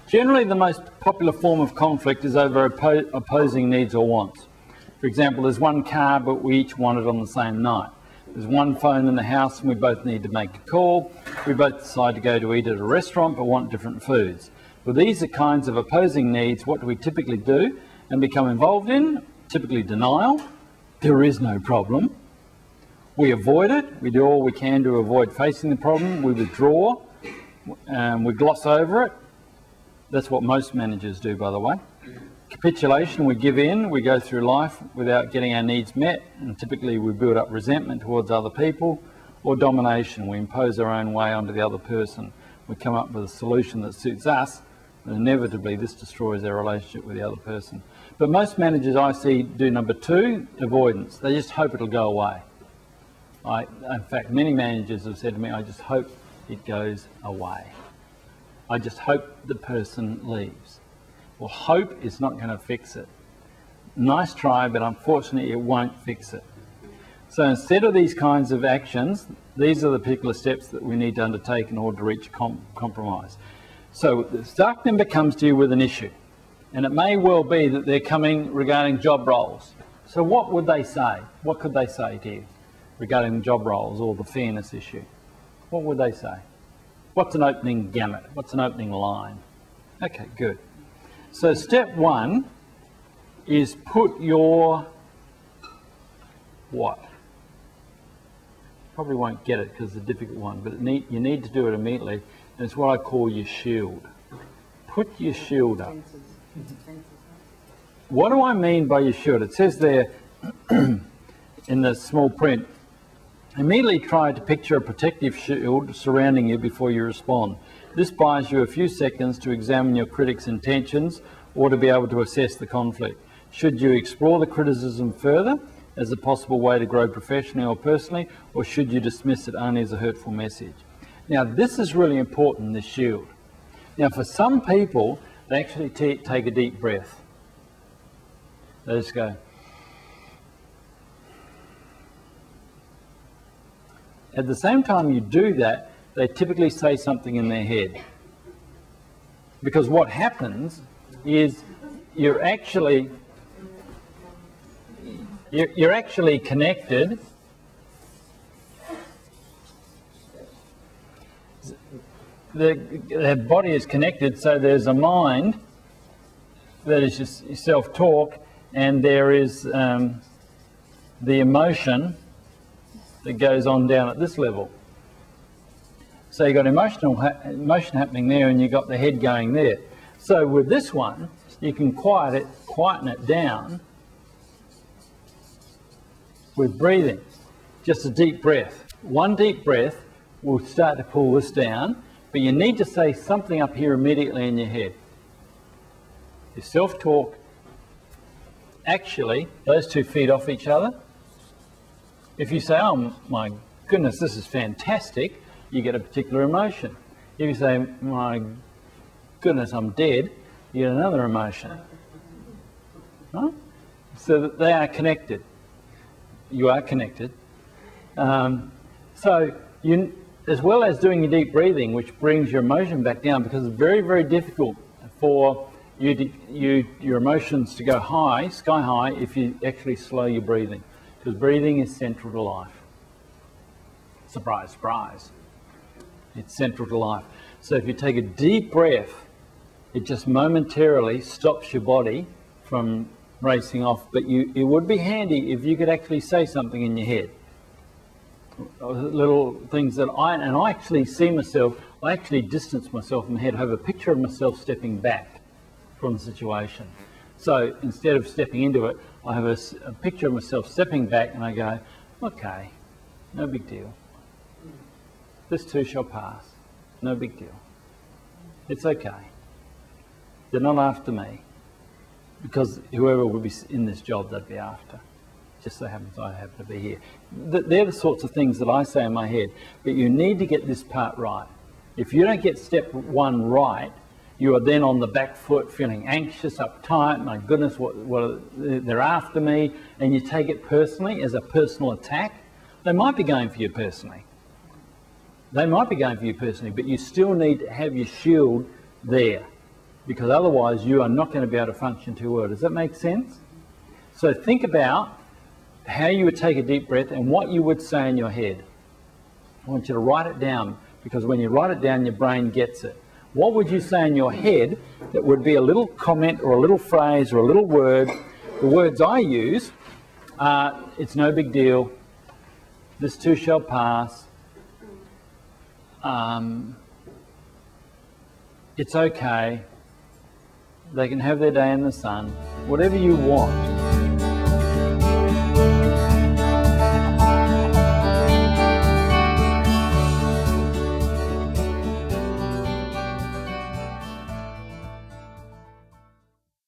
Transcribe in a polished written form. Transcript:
Generally, the most popular form of conflict is over opposing needs or wants. For example, there's one car, but we each want it on the same night. There's one phone in the house and we both need to make a call. We both decide to go to eat at a restaurant but want different foods. Well, these are kinds of opposing needs. What do we typically do and become involved in? Typically denial. There is no problem. We avoid it. We do all we can to avoid facing the problem. We withdraw. We gloss over it. That's what most managers do, by the way. Capitulation, we give in, we go through life without getting our needs met, and typically we build up resentment towards other people. Or domination, we impose our own way onto the other person. We come up with a solution that suits us, and inevitably this destroys our relationship with the other person. But most managers I see do number 2, avoidance. They just hope it'll go away. In fact, many managers have said to me, I just hope it goes away. I just hope the person leaves. Well, hope is not going to fix it. Nice try, but unfortunately it won't fix it. So instead of these kinds of actions, these are the particular steps that we need to undertake in order to reach compromise. So the staff member comes to you with an issue, and it may well be that they're coming regarding job roles. So what would they say? What could they say to you regarding the job roles or the fairness issue? What would they say? What's an opening gamut? What's an opening line? Okay, good. So step 1 is put your what? Probably won't get it because it's a difficult one, but you need to do it immediately. And it's what I call your shield. Put your shield up. What do I mean by your shield? It says there in the small print, immediately try to picture a protective shield surrounding you before you respond. This buys you a few seconds to examine your critic's intentions or to be able to assess the conflict. Should you explore the criticism further as a possible way to grow professionally or personally, or should you dismiss it only as a hurtful message? Now, this is really important, this shield. Now, for some people, they actually take a deep breath. They just go. At the same time you do that, they typically say something in their head. Because what happens is you're actually connected. The body is connected, so there's a mind that is just self-talk, and there is the emotion that goes on down at this level. So you've got emotion happening there, and you've got the head going there. So with this one, you can quieten it down with breathing. Just a deep breath. One deep breath will start to pull this down, but you need to say something up here immediately in your head. Your self-talk, actually, those two feed off each other. If you say, oh my goodness, this is fantastic, you get a particular emotion. If you say, my goodness, I'm dead, you get another emotion. Right? So that they are connected. You are connected. So you, as well as doing your deep breathing, which brings your emotion back down, because it's very, very difficult for your emotions to go high, sky high, if you actually slow your breathing. Because breathing is central to life. Surprise, surprise. It's central to life. So if you take a deep breath, it just momentarily stops your body from racing off. But it would be handy if you could actually say something in your head. Little things that I actually see myself, I actually distance myself in my head. I have a picture of myself stepping back from the situation. So instead of stepping into it, I have a picture of myself stepping back, and I go, okay, no big deal. This too shall pass. No big deal. It's okay. They're not after me, because whoever would be in this job, they'd be after. Just so happens I happen to be here. They're the sorts of things that I say in my head. But you need to get this part right. If you don't get step 1 right, you are then on the back foot, feeling anxious, uptight, my goodness, what they're after me, and you take it personally as a personal attack. They might be going for you personally. They might be going for you personally, but you still need to have your shield there. because otherwise you are not going to be able to function too well. Does that make sense? So think about how you would take a deep breath and what you would say in your head. I want you to write it down, because when you write it down, your brain gets it. What would you say in your head that would be a little comment or a little phrase or a little word? The words I use are, it's no big deal, this too shall pass, it's okay, they can have their day in the sun, whatever you want.